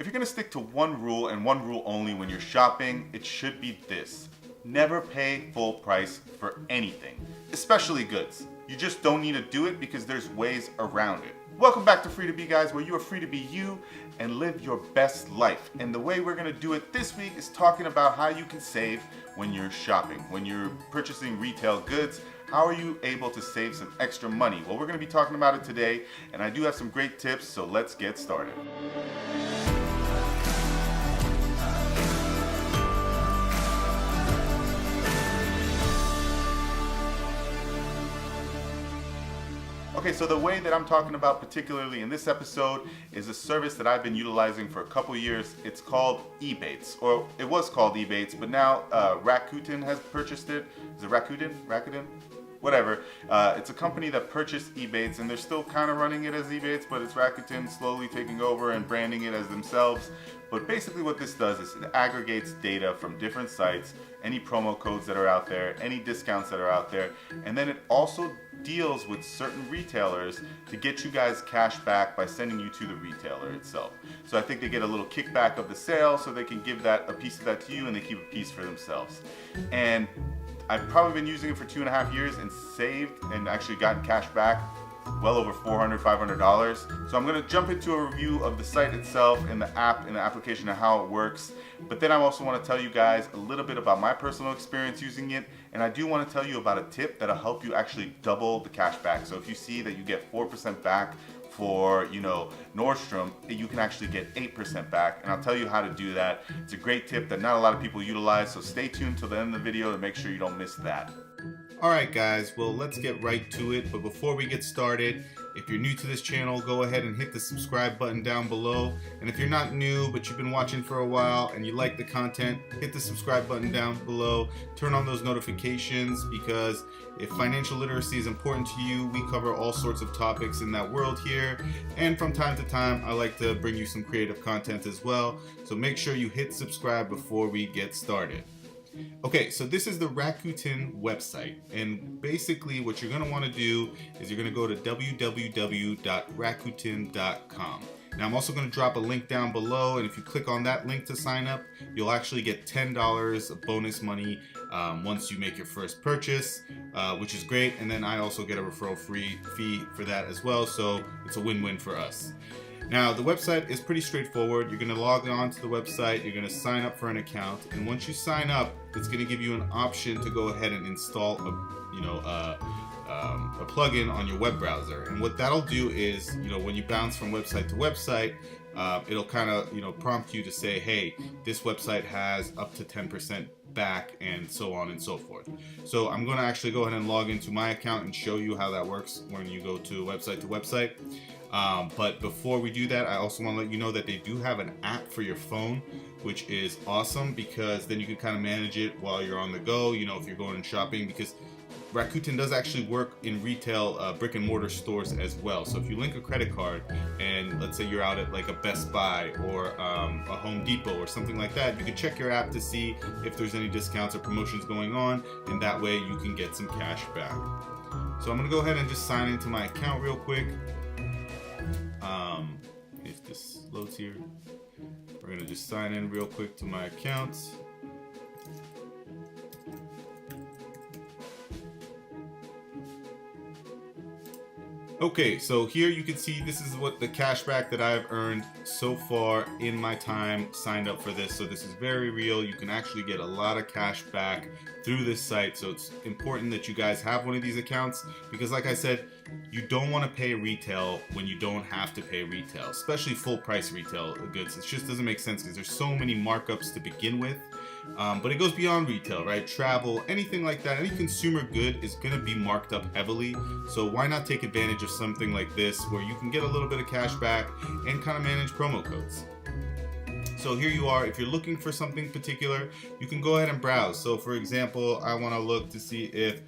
If you're gonna stick to one rule and one rule only when you're shopping, it should be this. Never pay full price for anything, especially goods. You just don't need to do it because there's ways around it. Welcome back to Free to Be, guys, where you are free to be you and live your best life. And the way we're gonna do it this week is talking about how you can save when you're shopping. When you're purchasing retail goods, how are you able to save some extra money? Well, we're gonna be talking about it today, and I do have some great tips, so let's get started. Okay, so the way that I'm talking about particularly in this episode is a service that I've been utilizing for a couple years. It's called Ebates, or it was called Ebates, but now Rakuten has purchased it. Is it Rakuten? Rakuten? Whatever. It's a company that purchased Ebates, and they're still kind of running it as Ebates, but it's Rakuten slowly taking over and branding it as themselves. But basically what this does is it aggregates data from different sites, any promo codes that are out there, any discounts that are out there, and then it also deals with certain retailers to get you guys cash back by sending you to the retailer itself. So I think they get a little kickback of the sale, so they can give that a piece of that to you and they keep a piece for themselves. And I've probably been using it for 2.5 years and saved and actually gotten cash back well over $400, $500. So I'm going to jump into a review of the site itself and the app and the application and how it works. But then I also want to tell you guys a little bit about my personal experience using it. And I do want to tell you about a tip that'll help you actually double the cash back. So if you see that you get 4% back for, Nordstrom, you can actually get 8% back, and I'll tell you how to do that. It's a great tip that not a lot of people utilize, so stay tuned till the end of the video to make sure you don't miss that. Alright guys, well let's get right to it, but before we get started, if you're new to this channel, go ahead and hit the subscribe button down below. And if you're not new, but you've been watching for a while and you like the content, hit the subscribe button down below. Turn on those notifications, because if financial literacy is important to you, we cover all sorts of topics in that world here. And from time to time, I like to bring you some creative content as well. So make sure you hit subscribe before we get started. Okay, so this is the Rakuten website, and basically what you're going to want to do is you're going to go to www.rakuten.com. Now I'm also going to drop a link down below, and if you click on that link to sign up, you'll actually get $10 of bonus money once you make your first purchase, which is great, and then I also get a referral fee for that as well, so it's a win-win for us. Now, the website is pretty straightforward. You're going to log on to the website, you're going to sign up for an account, and once you sign up, it's going to give you an option to go ahead and install a plugin on your web browser. And what that'll do is, when you bounce from website to website, it'll kind of, prompt you to say, hey, this website has up to 10% back, and so on and so forth. So I'm going to actually go ahead and log into my account and show you how that works when you go to website. But before we do that, I also want to let you know that they do have an app for your phone, which is awesome, because then you can kind of manage it while you're on the go, if you're going and shopping, because Rakuten does actually work in retail brick and mortar stores as well. So if you link a credit card and let's say you're out at like a Best Buy or a Home Depot or something like that, you can check your app to see if there's any discounts or promotions going on, and that way you can get some cash back. So I'm going to go ahead and just sign into my account real quick. If this loads here, we're going to just sign in real quick to my account. Okay, so here you can see this is what the cashback that I've earned so far in my time signed up for this. So this is very real. You can actually get a lot of cash back through this site. So it's important that you guys have one of these accounts, because like I said, you don't want to pay retail when you don't have to pay retail, especially full price retail goods. It just doesn't make sense because there's so many markups to begin with. But it goes beyond retail, right? Travel, anything like that, any consumer good is going to be marked up heavily. So why not take advantage of something like this where you can get a little bit of cash back and kind of manage promo codes? So here you are. If you're looking for something particular, you can go ahead and browse. So for example, I want to look to see if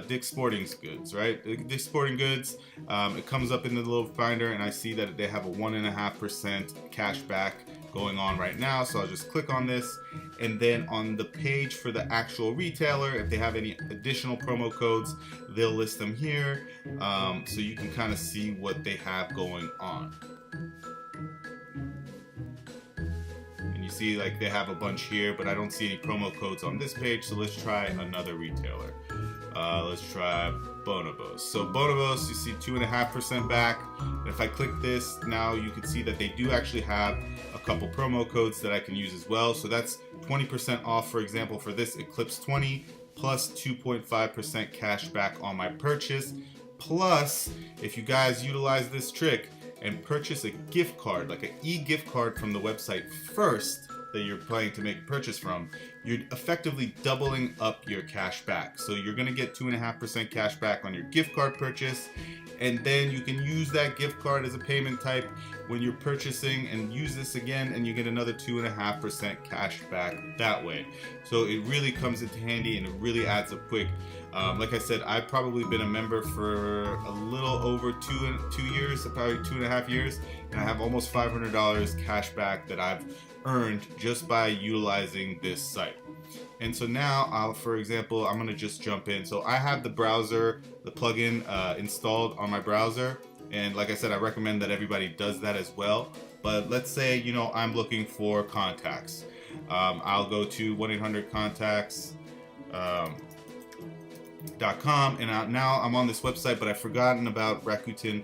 Dick's Sporting Goods, right? Dick's Sporting Goods, it comes up in the little finder, and I see that they have a 1.5% cash back going on right now. So I'll just click on this, and then on the page for the actual retailer, if they have any additional promo codes, they'll list them here, so you can kind of see what they have going on. see like they have a bunch here, but I don't see any promo codes on this page, so let's try another retailer. Let's try Bonobos. So Bonobos, you see 2.5% back. And if I click this, now you can see that they do actually have a couple promo codes that I can use as well. So that's 20% off, for example, for this Eclipse 20, plus 2.5% cash back on my purchase. Plus, if you guys utilize this trick and purchase a gift card, like an e-gift card from the website first, that you're planning to make a purchase from, you're effectively doubling up your cash back. So you're gonna get 2.5% cash back on your gift card purchase, and then you can use that gift card as a payment type when you're purchasing and use this again, and you get another 2.5% cash back that way. So it really comes into handy and it really adds up quick. Like I said, I've probably been a member for a little over 2 years, probably 2.5 years, and I have almost $500 cash back that I've earned just by utilizing this site. And so now, for example, I'm gonna just jump in. So I have the browser, the plugin installed on my browser, and like I said, I recommend that everybody does that as well. But let's say, you know, I'm looking for contacts. I'll go to 1-800-contacts.com, and now I'm on this website, but I've forgotten about Rakuten.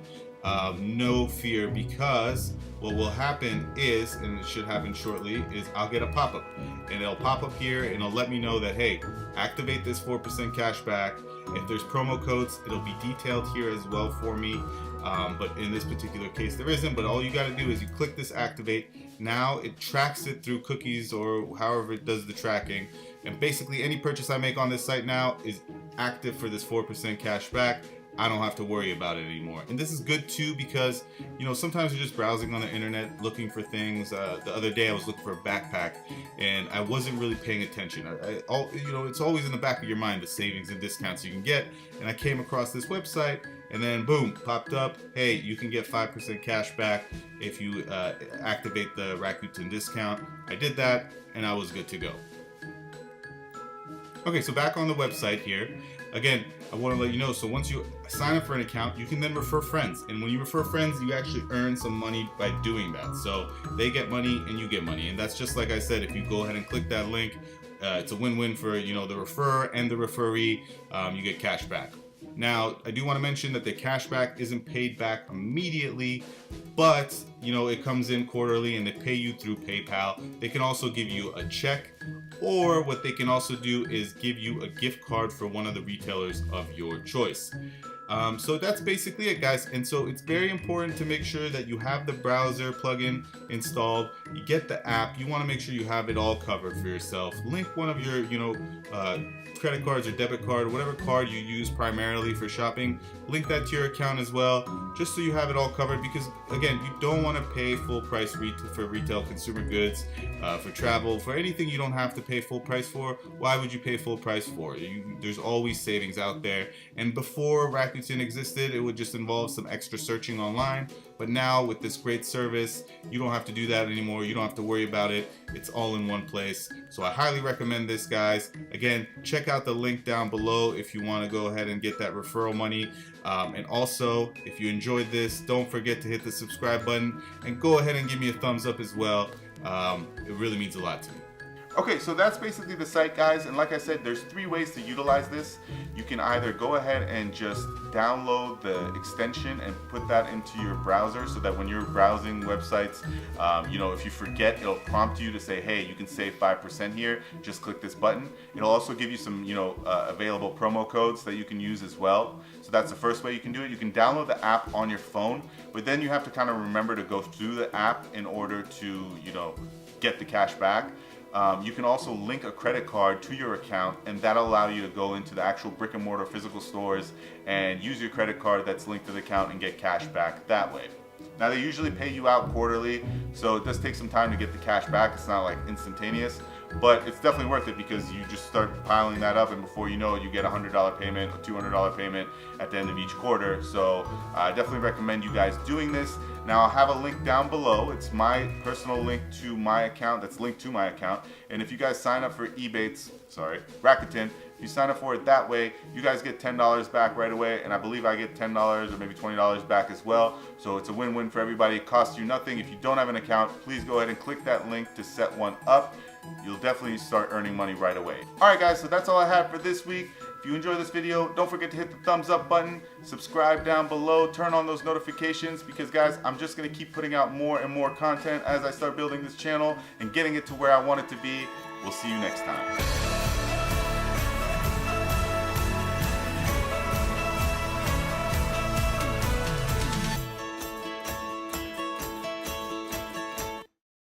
No fear, because what will happen is, and it should happen shortly, is I'll get a pop-up, and it'll pop up here and it'll let me know that, hey, activate this 4% cash back. If there's promo codes, it'll be detailed here as well for me, but in this particular case there isn't. But all you got to do is you click this activate. Now it tracks it through cookies or however it does the tracking, and basically any purchase I make on this site now is active for this 4% cash back. I don't have to worry about it anymore. And this is good too, because, you know, sometimes you're just browsing on the internet looking for things. The other day I was looking for a backpack and I wasn't really paying attention. You know, it's always in the back of your mind, the savings and discounts you can get. And I came across this website, and then boom, popped up, hey, you can get 5% cash back if you activate the Rakuten discount. I did that and I was good to go. Okay, so back on the website here. Again, I want to let you know, so once you sign up for an account, you can then refer friends. And when you refer friends, you actually earn some money by doing that. So they get money and you get money. And that's just like I said, if you go ahead and click that link, it's a win-win for, you know, the referrer and the referee. You get cash back. Now, I do want to mention that the cash back isn't paid back immediately, but, you know, it comes in quarterly and they pay you through PayPal. They can also give you a check, or what they can also do is give you a gift card for one of the retailers of your choice. So that's basically it, guys. And so it's very important to make sure that you have the browser plugin installed. You get the app. You want to make sure you have it all covered for yourself. Link one of your, you know, credit cards or debit card, or whatever card you use primarily for shopping. Link that to your account as well, just so you have it all covered. Because again, you don't want to pay full price for retail consumer goods, for travel, for anything you don't have to pay full price for. Why would you pay full price for? There's always savings out there. And before Rakuten existed, it would just involve some extra searching online. But now with this great service, you don't have to do that anymore. You don't have to worry about it. It's all in one place. So I highly recommend this, guys. Again, check out the link down below if you want to go ahead and get that referral money. And also, if you enjoyed this, don't forget to hit the subscribe button and go ahead and give me a thumbs up as well. It really means a lot to me. Okay, so that's basically the site, guys, and like I said, there's 3 ways to utilize this. You can either go ahead and just download the extension and put that into your browser, so that when you're browsing websites, you know, if you forget, it'll prompt you to say, hey, you can save 5% here, just click this button. It'll also give you some, you know, available promo codes that you can use as well. So that's the first way you can do it. You can download the app on your phone, but then you have to kind of remember to go through the app in order to, you know, get the cash back. You can also link a credit card to your account, and that'll allow you to go into the actual brick and mortar physical stores and use your credit card that's linked to the account and get cash back that way. Now, they usually pay you out quarterly, so it does take some time to get the cash back. It's not like instantaneous, but it's definitely worth it, because you just start piling that up, and before you know it, you get a $100 payment, a $200 payment at the end of each quarter. So I definitely recommend you guys doing this. Now I'll have a link down below. It's my personal link to my account that's linked to my account. And if you guys sign up for Rakuten, if you sign up for it that way, you guys get $10 back right away, and I believe I get $10 or maybe $20 back as well. So it's a win-win for everybody. It costs you nothing. If you don't have an account, please go ahead and click that link to set one up. You'll definitely start earning money right away. Alright guys, so that's all I have for this week. If you enjoyed this video, don't forget to hit the thumbs up button, subscribe down below, turn on those notifications, because guys, I'm just going to keep putting out more and more content as I start building this channel and getting it to where I want it to be. We'll see you next time.